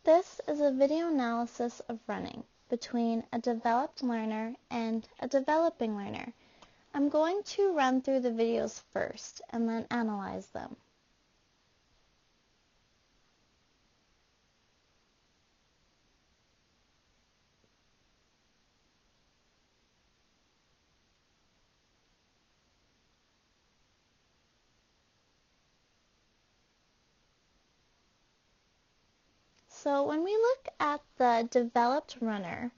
This is a video analysis of running between a developed learner and a developing learner. I'm going to run through the videos first and then analyze them. So when we look at the developed runner,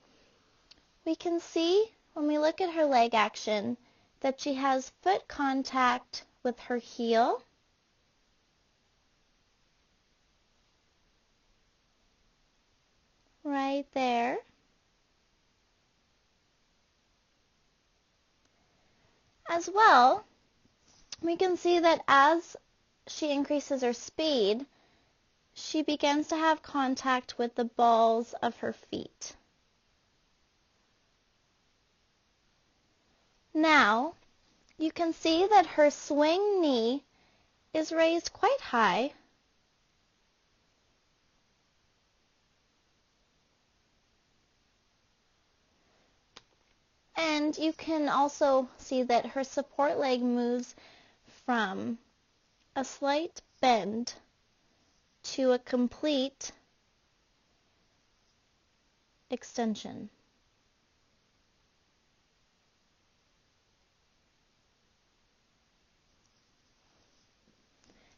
we can see when we look at her leg action that she has foot contact with her heel, right there. As well, we can see that as she increases her speed, she begins to have contact with the balls of her feet. Now, you can see that her swing knee is raised quite high. And you can also see that her support leg moves from a slight bend to a complete extension.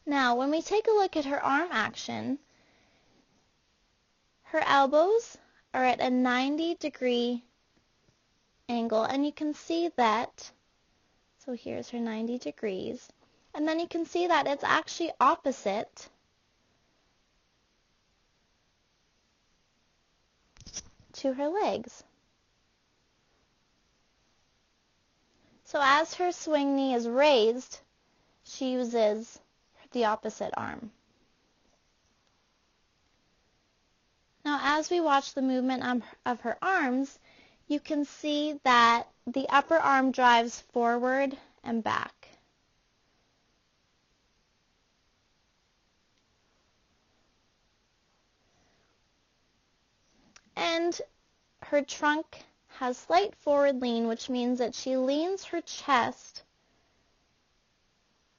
Now, when we take a look at her arm action, her elbows are at a 90-degree angle, and you can see that, so here's her 90 degrees, and then you can see that it's actually opposite to her legs. So as her swing knee is raised, she uses the opposite arm. Now as we watch the movement of her arms, you can see that the upper arm drives forward and back. And her trunk has slight forward lean, which means that she leans her chest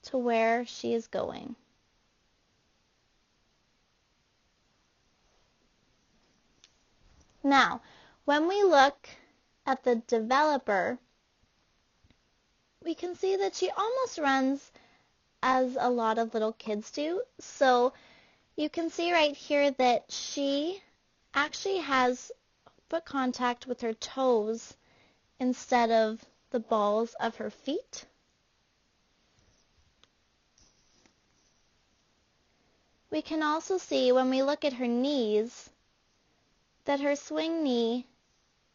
to where she is going. Now, when we look at the developer, we can see that she almost runs as a lot of little kids do. So you can see right here that she actually has foot contact with her toes instead of the balls of her feet. We can also see when we look at her knees that her swing knee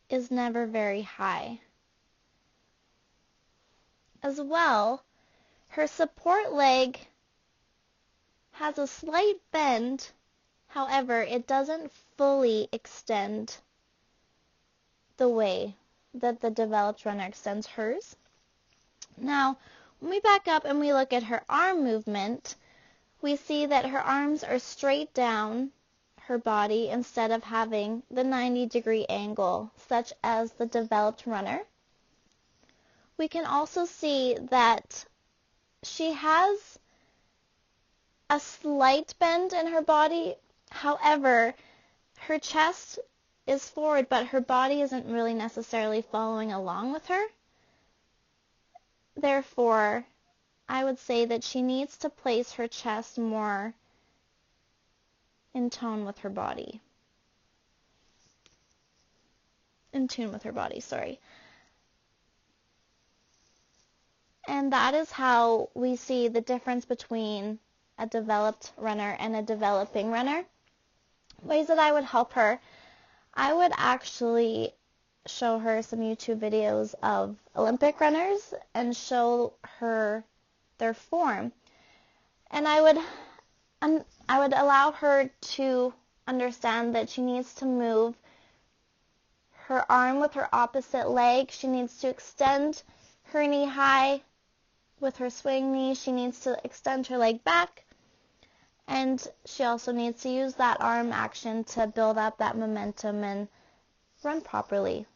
is never very high. As well, her support leg has a slight bend, however, it doesn't fully extend the way that the developed runner extends hers. Now, when we back up and we look at her arm movement, we see that her arms are straight down her body instead of having the 90-degree angle, such as the developed runner. We can also see that she has a slight bend in her body. However, her chest is forward, but her body isn't really necessarily following along with her. Therefore, I would say that she needs to place her chest more in tune with her body. And that is how we see the difference between a developed runner and a developing runner. Ways that I would help her, I would actually show her some YouTube videos of Olympic runners and show her their form. And I would allow her to understand that she needs to move her arm with her opposite leg. She needs to extend her knee high with her swing knee. She needs to extend her leg back And she also needs to use that arm action to build up that momentum and run properly.